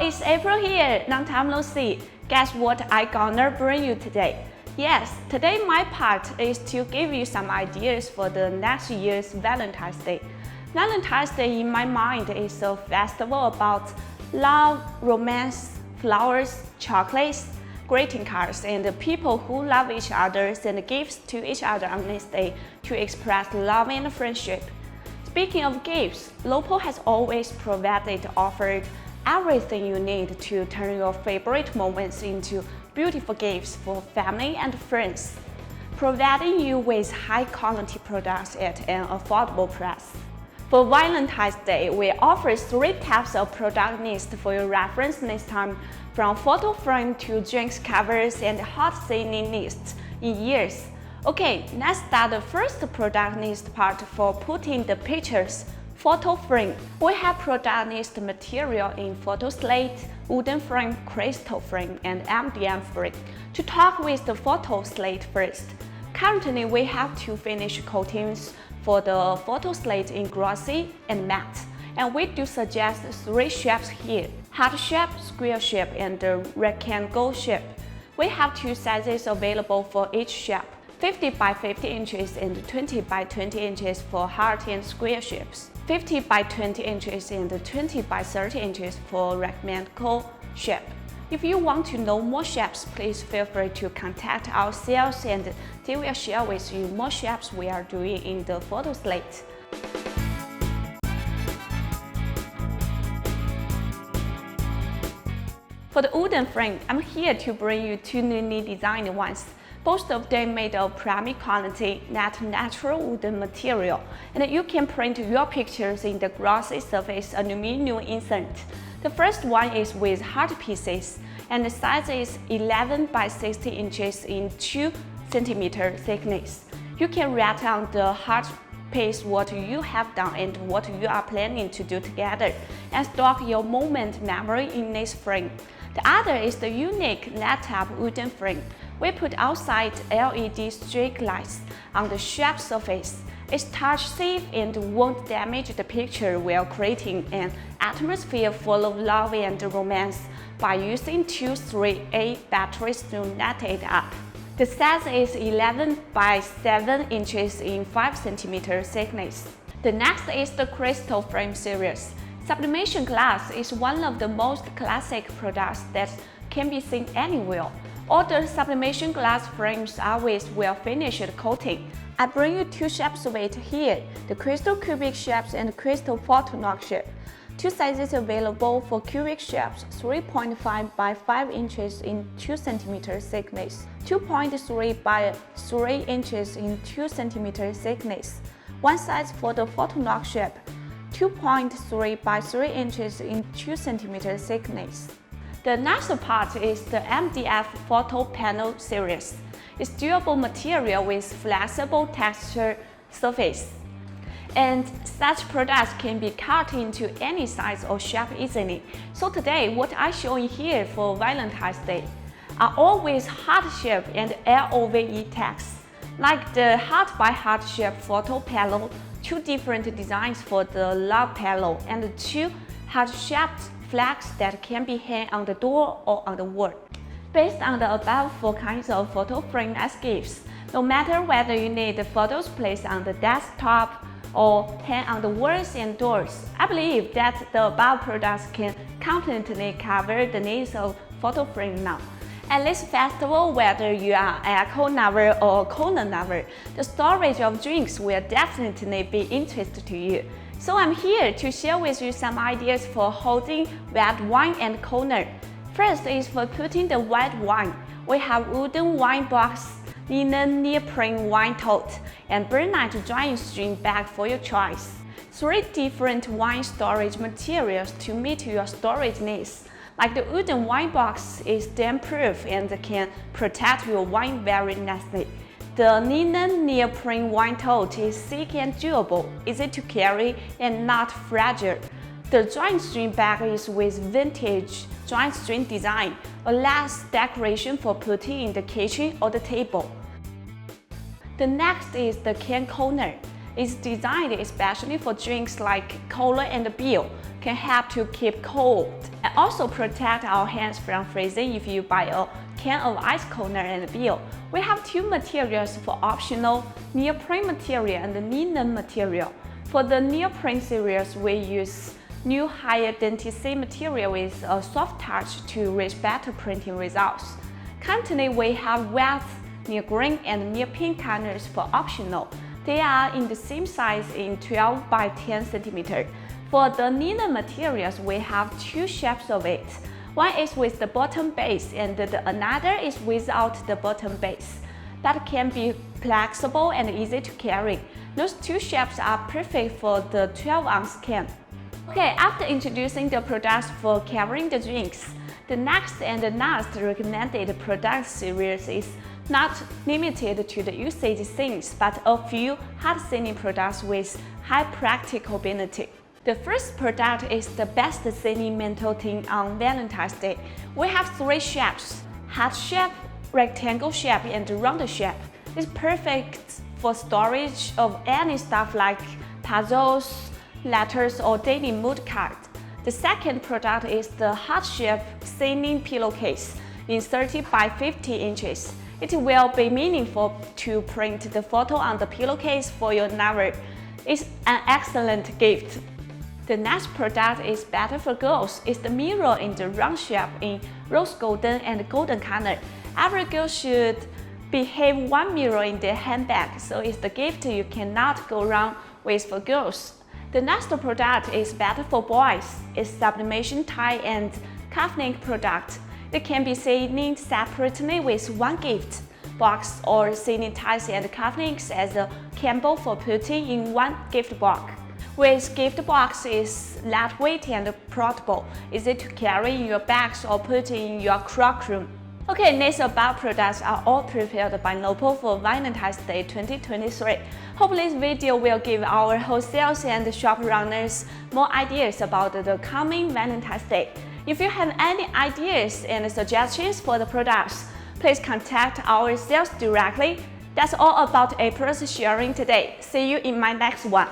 it's April here, long time no see. Guess what I gonna bring you today? Yes, today my part is to give you some ideas for the next year's Valentine's Day. Valentine's Day in my mind is a festival about love, romance, flowers, chocolates, greeting cards, and the people who love each other send gifts to each other on this day to express love and friendship. Speaking of gifts, LOPO has always offered everything you need to turn your favorite moments into beautiful gifts for family and friends, providing you with high-quality products at an affordable price. For Valentine's Day, we offer 3 types of product list for your reference next time, from photo frame to drinks covers and hot seasoning lists in years. Okay, let's start the first product list part for putting the pictures. Photo frame. We have product list material in photo slate, wooden frame, crystal frame, and MDF frame. To talk with the photo slate first. Currently, we have 2 finish coatings for the photo slate in glossy and matte, and we do suggest 3 shapes here: heart shape, square shape, and rectangle shape. We have 2 sizes available for each shape: 50 by 50 inches and 20 by 20 inches for heart and square shapes, 50 by 20 inches and 20 by 30 inches for rectangle shape. If you want to know more shapes, please feel free to contact our sales and they will share with you more shapes we are doing in the photo slate. For the wooden frame, I'm here to bring you 2 newly designed ones. Both of them made of premium quality, natural wooden material, and you can print your pictures in the glossy surface aluminum insert. The first one is with heart pieces, and the size is 11 by 60 inches in 2 cm thickness. You can write on the heart piece what you have done and what you are planning to do together, and store your moment memory in this frame. The other is the unique LED-type wooden frame. We put outside LED streak lights on the sharp surface. It's touch-safe and won't damage the picture while creating an atmosphere full of love and romance by using 2 3A batteries to light it up. The size is 11 by 7 inches in 5 cm thickness. The next is the crystal frame series. Sublimation glass is one of the most classic products that can be seen anywhere. All the sublimation glass frames are with well-finished coating. I bring you 2 shapes of it here, the crystal cubic shapes and crystal photonock shape. 2 sizes available for cubic shapes: 3.5 by 5 inches in 2 cm thickness, 2.3 by 3 inches in 2 cm thickness. One size for the photonock shape, 2.3 by 3 inches in 2 cm thickness. The next part is the MDF photo panel series. It's durable material with flexible texture surface, and such products can be cut into any size or shape easily. So today, what I show you here for Valentine's Day are all with heart shape and LOVE text, like the heart by heart shape photo panel, 2 different designs for the love panel, and 2 heart-shaped flags that can be hung on the door or on the wall. Based on the above 4 kinds of photo frame as gifts, no matter whether you need the photos placed on the desktop or hang on the walls and doors, I believe that the above products can completely cover the needs of photo frame now. At this festival, whether you are an alcohol lover or a cola lover, the storage of drinks will definitely be interesting to you. So I'm here to share with you some ideas for holding red wine and cooler. First is for putting the white wine. We have wooden wine box, linen neoprene wine tote, and burlap drying stream bag for your choice. 3 different wine storage materials to meet your storage needs. Like the wooden wine box is damp-proof and can protect your wine very nicely. The linen neoprene wine tote is thick and durable, easy to carry, and not fragile. The drying stream bag is with vintage drying stream design, a last decoration for putting in the kitchen or the table. The next is the can cooler. It's designed especially for drinks like cola and beer, can help to keep cold and also protect our hands from freezing if you buy a can of ice coner and bill. We have two materials for optional: neoprene material and linen material. For the neoprene series, we use new higher density material with a soft touch to reach better printing results. Currently, we have wet, near green, and near pink colors for optional. They are in the same size in 12 by 10 cm. For the linen materials, we have two shapes of it. One is with the bottom base and the another is without the bottom base. That can be flexible and easy to carry. Those two shapes are perfect for the 12-ounce can. Okay, after introducing the products for carrying the drinks, the next and the last recommended product series is not limited to the usage things, but a few hard-selling products with high practicability. The first product is the best-selling mental thing on Valentine's Day. We have three shapes: heart shape, rectangle shape, and round shape. It's perfect for storage of any stuff like puzzles, letters, or daily mood cards. The second product is the heart-shaped sailing pillowcase in 30 by 50 inches. It will be meaningful to print the photo on the pillowcase for your lover. It's an excellent gift. The next product is better for girls. It's the mirror in the round shape in rose golden and golden color. Every girl should have one mirror in their handbag, so it's the gift you cannot go wrong with for girls. The next product is better for boys. It's sublimation tie and cufflink product. It can be seen separately with one gift box or seen ties and cufflinks as a combo for putting in one gift box. With gift box is lightweight and portable, easy to carry in your bags or put in your cloakroom. Okay, these above products are all prepared by LOPO for Valentine's Day 2023. Hope this video will give our wholesales and shop runners more ideas about the coming Valentine's Day. If you have any ideas and suggestions for the products, please contact our sales directly. That's all about April's sharing today. See you in my next one.